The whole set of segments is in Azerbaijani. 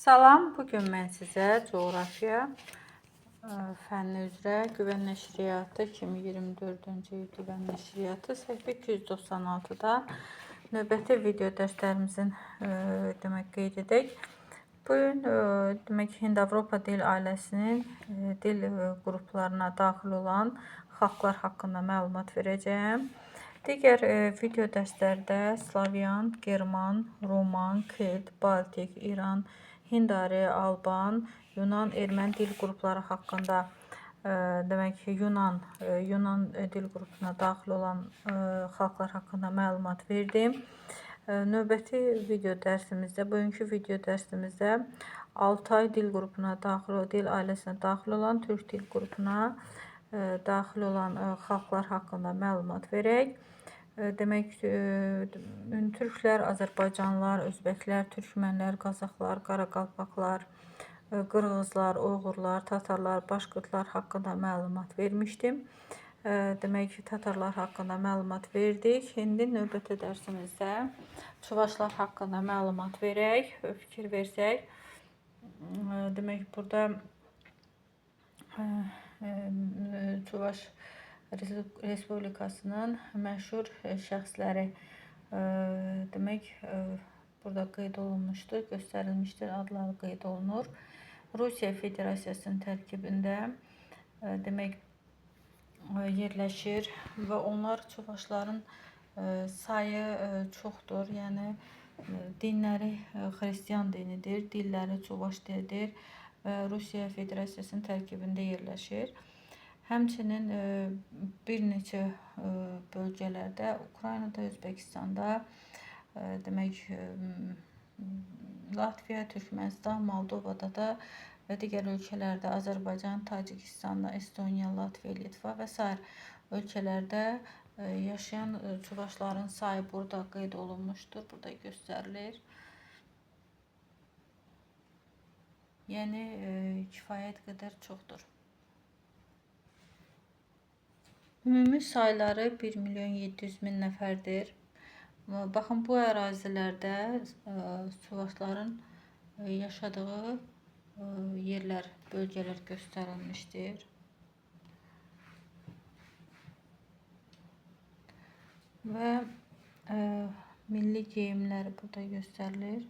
Salam, bugün mən sizə coğrafiya fənni üzrə Güvən Nəşriyyatı 2024-cü il Güvən Nəşriyyatı səhifə 296-da növbəti video dərslərimizin demək qeyd edək. Bugün demək Hind-Avropa dil ailəsinin dil qruplarına daxil olan xalqlar haqqında məlumat verəcəyəm. Digər video dərslərdə Slavyan, German, Roman, Kelt, Baltik, İran, Hindari, Alban, Yunan, Erməni dil qrupları haqqında demək ki, Yunan dil qrupuna daxil olan xalqlar haqqında məlumat verdim. Növbəti video dərsimizdə, bugünkü video dərsimizdə Altay dil qrupuna daxil, dil ailəsinə daxil olan Türk dil qrupuna daxil olan xalqlar haqqında məlumat verək. Demək, türklər, azərbaycanlılar, özbəklər, türkmənlər, qazaxlar, qaraqalpaqlar, qırğızlar, oğurlar, tatarlar, başqırtlar haqqında məlumat vermişdim. Demək, tatarlar haqqında məlumat verdik. İndi növbəti dərsimizdə çuvaşlar haqqında məlumat verək, fikir versək. Demək, burada Çuvaş Respublikasının məşhur şəxsləri demək burada qeyd olunmuşdur, göstərilmişdir, adları qeyd olunur. Rusiya Federasiyasının tərkibində demək yerləşir və onlar çuvaşların sayı çoxdur. Yəni dinləri xristian dinidir, dilləri çuvaş dilidir və Rusiya Federasiyasının tərkibində yerləşir. Həmçinin bir neçə bölgələrdə, Ukraynada, Özbəkistanda, demək Latviya, Türkmənistan, Moldovada da və digər ölkələrdə, Azərbaycan, Tacikistanda, Estoniya, Latviya, Litva və s. ölkələrdə yaşayan çuvaşların sayı burada qeyd olunmuşdur, burada göstərilir. Yəni kifayət qədər çoxdur. Ümumi sayları 1.700.000 nəfərdir. Baxın, bu ərazilərdə çuvaşların yaşadığı yerlər, bölgələr göstərilmişdir. Və milli geyimləri burada göstərilir.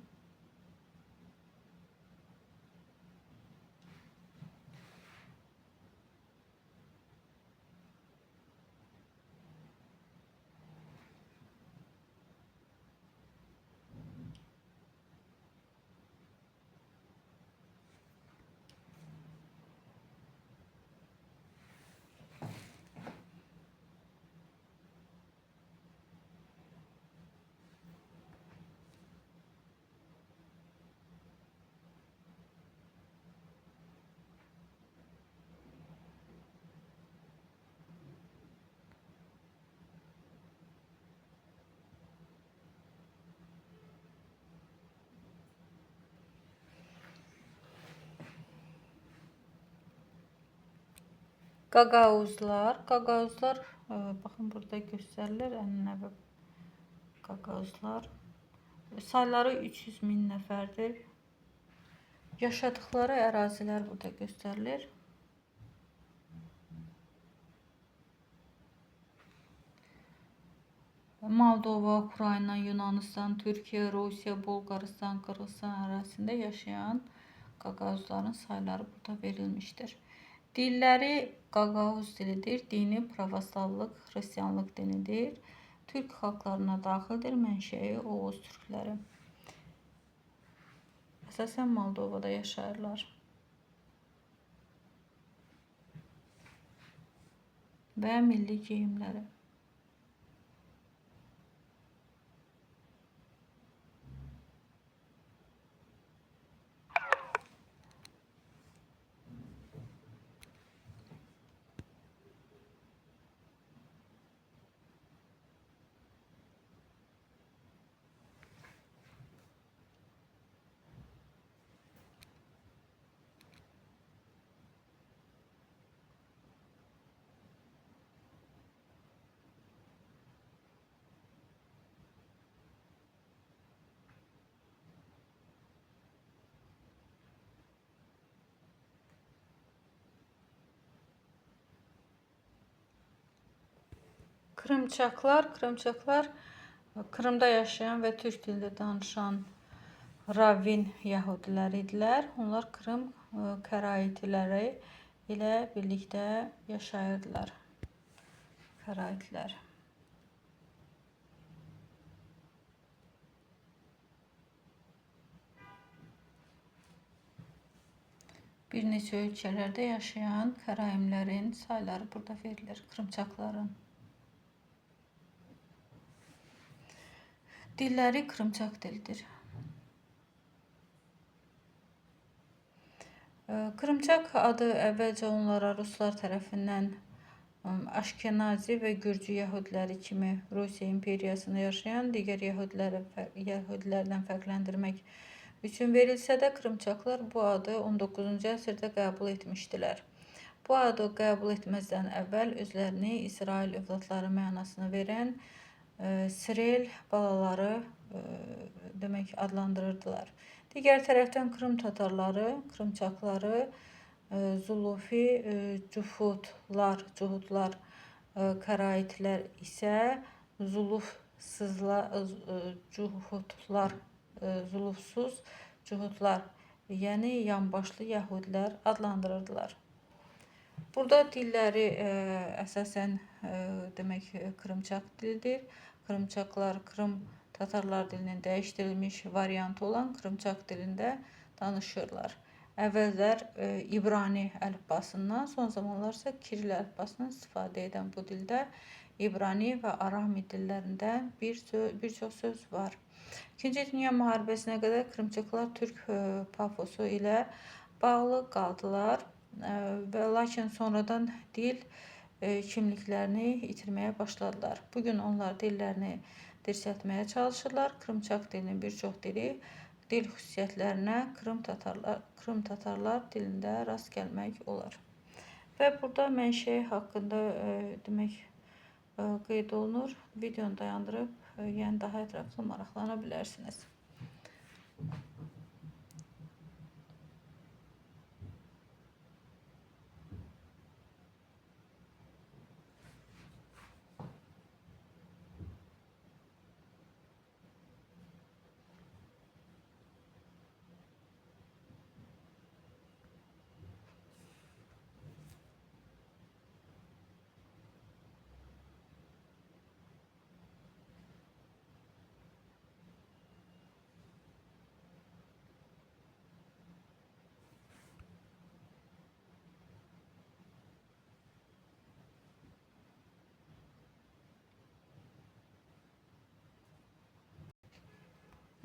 Qaqavuzlar, baxın burada göstərilir, ənənəvi Qaqavuzlar. Sayları 300.000 nəfərdir. Yaşadıkları ərazilər burada göstərilir. Moldova, Ukrayna, Yunanistan, Türkiyə, Rusiya, Bolqarıstan, Qırğızistan ərazisində yaşayan Qaqavuzların sayları burada verilmişdir. Dilləri Qaqavuz dilidir, dini pravoslavlıq, xristianlıq dinidir. Türk xalqlarına daxildir, mənşəyi Oğuz türkləri. Əsasən Moldovada yaşayırlar. Və milli geyimləri. Krımçaklar Krımda yaşayan və türk dilində danışan Ravin Yahudiləri idilər. Onlar Krım Karaitiləri ilə birlikdə yaşayırdılar. Karaitlər. Bir neçə ölkələrdə yaşayan Karaimlərin sayları burada verilir. Krımçakların. Dilləri Krımçak dilidir. Krımçak adı əvvəlcə onlara ruslar tərəfindən Aşkenazi və Gürcü Yahudiləri kimi Rusiya imperiyasında yaşayan digər Yahudilərdən fərqləndirmək üçün verilsə də, Krımçaklar bu adı 19-cu əsrdə qəbul etmişdilər. Bu adı qəbul etməzdən əvvəl özlərini İsrail övladları mənasını verən Srel balaları demək adlandırırdılar. Digər tərəfdən Krım tatarları, Krımçakları, Zulufi, Cuhudlar, Karaitlər isə Zulufsuz Cuhudlar, yəni yanbaşlı Yahudilər adlandırırdılar. Burada dilləri əsasən demək Krımçak dilidir. Krımçaklar Krım tatarlar dilinin dəyişdirilmiş variantı olan Krımçak dilində danışırlar. Əvvəllər İbrani əlifbasından, son zamanlar isə Kiril əlifbasından istifadə edən bu dildə İbrani və Arami dillərində bir çox söz var. İkinci Dünya müharibəsinə qədər Krımçaklar Türk pafosu ilə bağlı qaldılar və lakin sonradan dil kimliklərini itirməyə başladılar. Bugün onlar dillərini dirçəltməyə çalışırlar. Krımçak dilinin bir çox dil xüsusiyyətlərinə Krım tatarlar dilində rast gəlmək olar. Və burada mənşəyi haqqında demək qeyd olunur. Videonu dayandırıb, yəni daha ətraflı maraqlana bilərsiniz.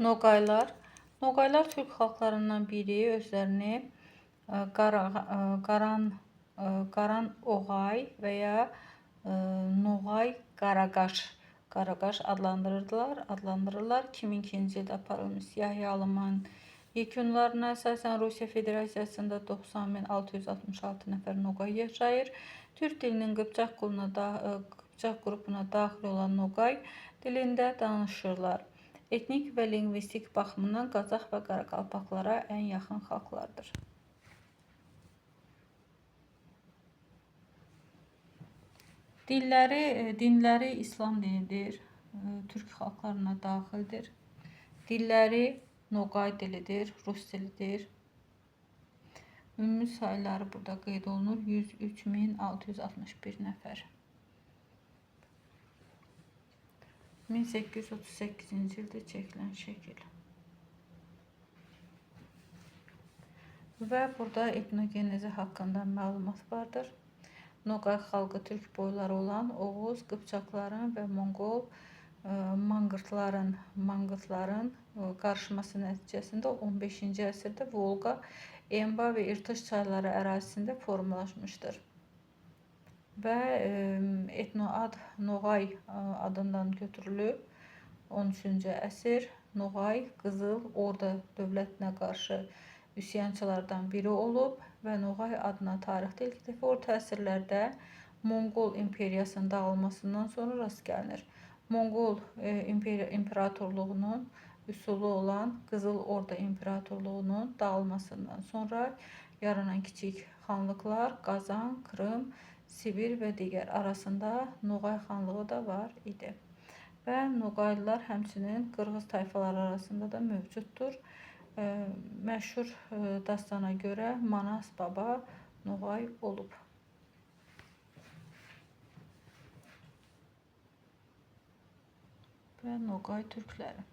Noqaylar. Noqaylar Türk xalqlarından biri, özlərini Qaran Oğay və ya Noğay Qaraqaş adlandırırlar. 2002-ci ildə aparılmış siyahıya alınmanın yekunlarına əsasən Rusiya Federasiyasında 90.666 nəfər Noqay yaşayır. Türk dilinin Qıpçaq qrupuna daxil olan Noqay dilində danışırlar. Etnik və lingvistik baxımından Qazax və Qaraqalpaqlara ən yaxın xalqlardır. Dinləri İslam dinidir, Türk xalqlarına daxildir. Dilləri Noqay dilidir, Rus dilidir. Ümumi sayıları burada qeyd olunur, 103.661 nəfər. 1838-ci ildə çəkilən şəkil. Və burada etnogenezi haqqında məlumat vardır. Noqay xalqı türk boyları olan Oğuz, Qıpçaqların və Monqol manqırtların qarışması nəticəsində 15-ci əsrdə Volqa, Emba və İrtiş çayları ərazisində formalaşmışdır. Və etnoad Noğay adından götürülüb. 13-cü əsr Noğay Qızıl Orda dövlətinə qarşı üsyançılardan biri olub və Noğay adına tarixdə ilk dəfə orta əsrlərdə Monqol imperiyasının dağılmasından sonra rast gəlinir. Monqol imperatorluğunun üsulu olan Qızıl Orda imperatorluğunun dağılmasından sonra yaranan kiçik xanlıqlar Qazan, Krım, Sibir və digər arasında Noğay xanlığı da var idi. Və Noğaylılar həmçinin Qırğız tayfaları arasında da mövcuddur. Məşhur dastana görə Manas Baba Noğay olub. Və Noğay türkləri.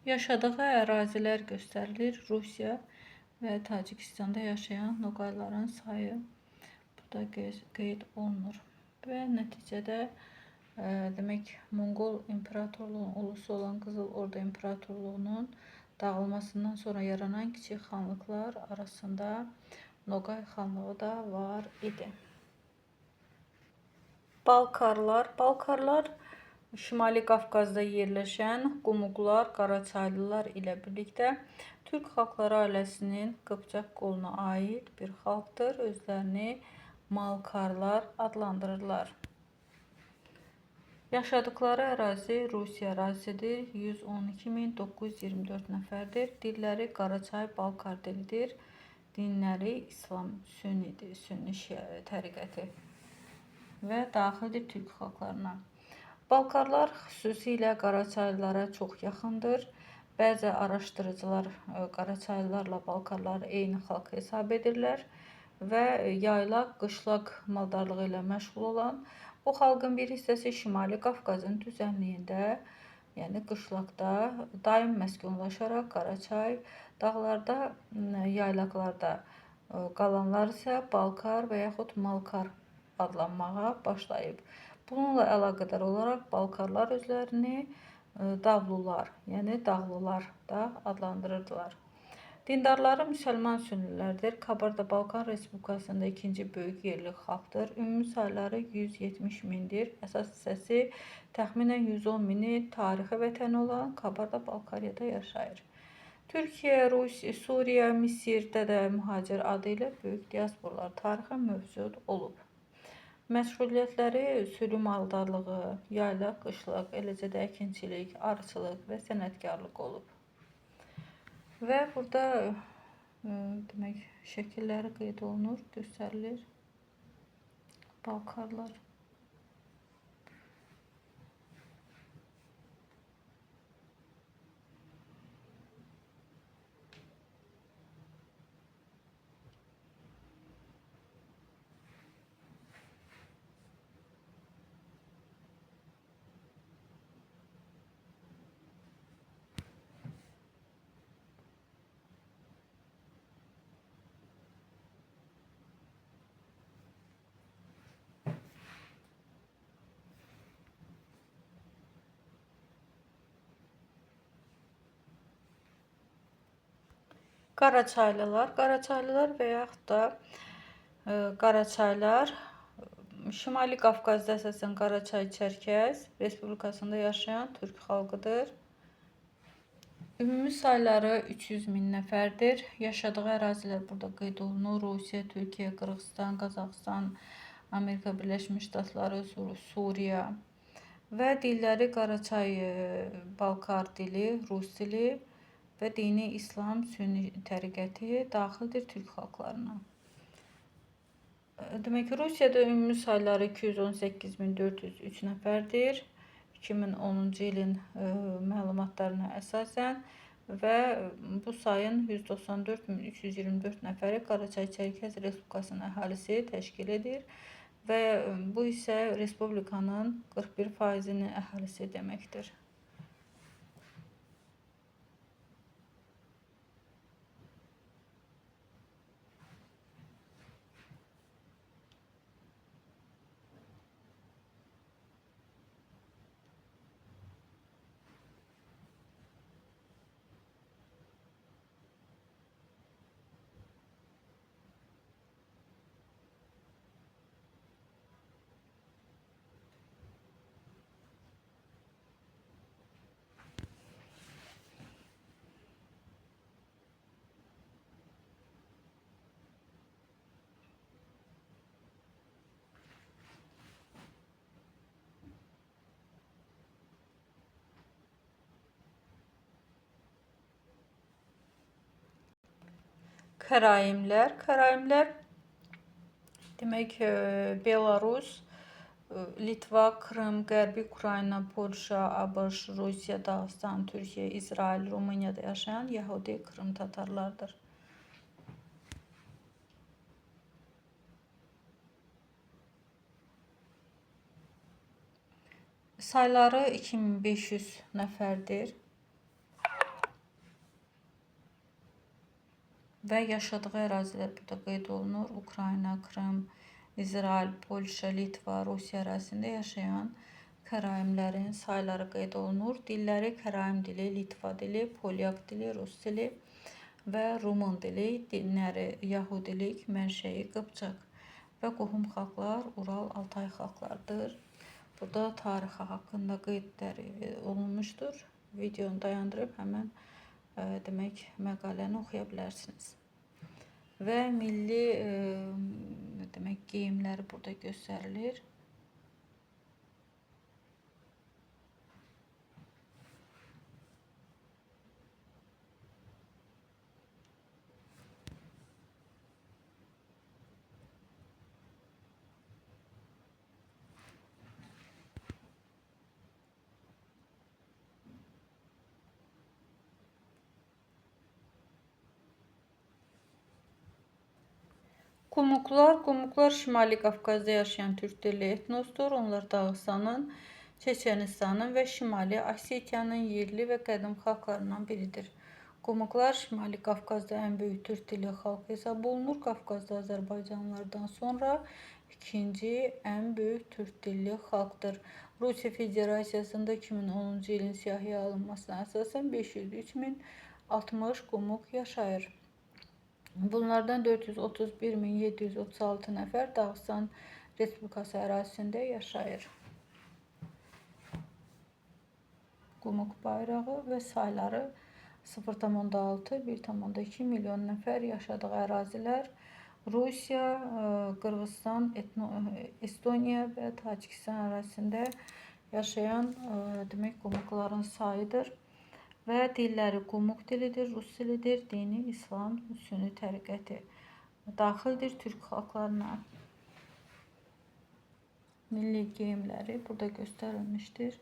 Yaşadığı ərazilər göstərilir. Rusiya və Tacikistanda yaşayan Noğayların sayı burada qeyd olunur. Və nəticədə demək Monqol imperatorluğunun ulusu olan Qızıl Orda İmperatorluğunun dağılmasından sonra yaranan kiçik xanlıqlar arasında Noğay xanlığı da var idi. Balkarlar Şimali Qafqazda yerləşən Qumuqlar, Qaraçaylılar ilə birlikdə Türk xalqları ailəsinin Qıpçaq qoluna aid bir xalqdır. Özlərini Malkarlar adlandırırlar. Yaşadıkları ərazi Rusiya ərazisidir. 112.924 nəfərdir. Dilləri Qaraçay-Balkar dilidir. Dinləri İslam Sünnidir, Sünni təriqəti və daxildir Türk xalqlarına. Balkarlar xüsusilə Qaraçaylılara çox yaxındır. Bəzi araşdırıcılar Qaraçaylılarla Balkarları eyni xalq hesab edirlər və yaylaq, qışlaq maldarlığı ilə məşğul olan bu xalqın bir hissəsi Şimali Qafqazın düzənliyində, yəni qışlaqda daim məskunlaşaraq Qaraçay dağlarda, yaylaqlarda qalanlar isə Balkar və yaxud Malkar adlanmağa başlayıb. Bununla əlaqədar olaraq Balkarlar özlərini Davlular, yəni Dağlılar da adlandırırdılar. Dindarları müsəlman sünnilərdir. Kabardda-Balkan Respublikasında ikinci böyük yerli xalqdır. Ümumi sayları 170 mindir. Əsas hissəsi təxminən 110 mini tarixi vətəni olan Kabarda-Balkariyada yaşayır. Türkiyə, Rusiya, Suriya, Misirdə də mühacir adı ilə böyük diasporlar tarixi mövcud olub. Məşğuliyyətləri sürü maldarlığı, yaylaq, qışlaq, eləcə də əkinçilik, arıçılıq və sənətkarlıq olub. Və burada demək şəkilləri qeyd olunur, göstərilir. Balkarlar. Qaraçaylılar və yaxud da Qaraçaylar Şimali Qafqazda əsasən Qaraçay-Çərkəz Respublikasında yaşayan türk xalqıdır. Ümumi sayları 300 min nəfərdir. Yaşadığı ərazilər burada qeyd olunur. Rusiya, Türkiyə, Qırğızstan, Qazaxıstan, Amerika Birləşmiş Ştatları, Suriya və dilləri Qaraçay-Balkar dili, Rus dili və dini İslam Sünni təriqəti daxildir türk xalqlarına. Demək ki, Rusiyada ümumi sayları 218.403 nəfərdir. 2010-cu ilin məlumatlarına əsasən və bu sayın 194.324 nəfəri Qaraçay-Çərkəz Respublikasının əhalisi təşkil edir və bu isə Respublikanın 41%-nin əhalisi deməkdir. Karaimlər demək Belarus, Litva, Krım, Qərbi Ukrayna, Polşa, ABŞ, Rusiya, Dağıstan, Türkiyə, İsrail, Rumuniyada yaşayan Yahudi Krım tatarlardır. Sayları 2500 nəfərdir və yaşadığı ərazilər burada qeyd olunur. Ukrayna, Krım, İsrail, Polşa, Litva, Rusiya ərazisində yaşayan karaimlərin sayları qeyd olunur. Dilləri karaim dili, Litva dili, polyak dili, rus dili və rumun dili. Dinləri yahudilik, mənşəyi qıpçaq və qohum xalqlar Ural, Altay xalqlardır. Burada tarixi haqqında qeydləri olunmuşdur. Videonu dayandırıb həmən demək məqaləni oxuya bilərsiniz. Və milli demək geyimləri burada göstərilir. Qumuklar Şimali Qafqazda yaşayan türk dilli etnosdur. Onlar Dağıstanın, Çeçenistanın və Şimali Osetiyanın yerli və qədim xalqlarından biridir. Qumuklar Şimali Qafqazda ən böyük türk dilli xalq hesab olunur. Qafqazda Azərbaycanlılardan sonra ikinci ən böyük türk dilli xalqdır. Rusiya Federasiyasında 2010-cu ilin siyahıya alınmasına əsasən 503.060 qumuq yaşayır. Bunlardan 431.736 nəfər Dağıstan Respublikası ərazisində yaşayır. Qumuq bayrağı və sayları 0,6-1,2 milyon nəfər yaşadığı ərazilər Rusiya, Qırğızstan, Estoniya və Tacikistan ərazisində yaşayan demək qumuqların sayıdır. Və dilləri qumuq dilidir, rus dilidir, dini İslam Sünni təriqəti daxildir türk xalqlarına. Milli geyimləri burada göstərilmişdir.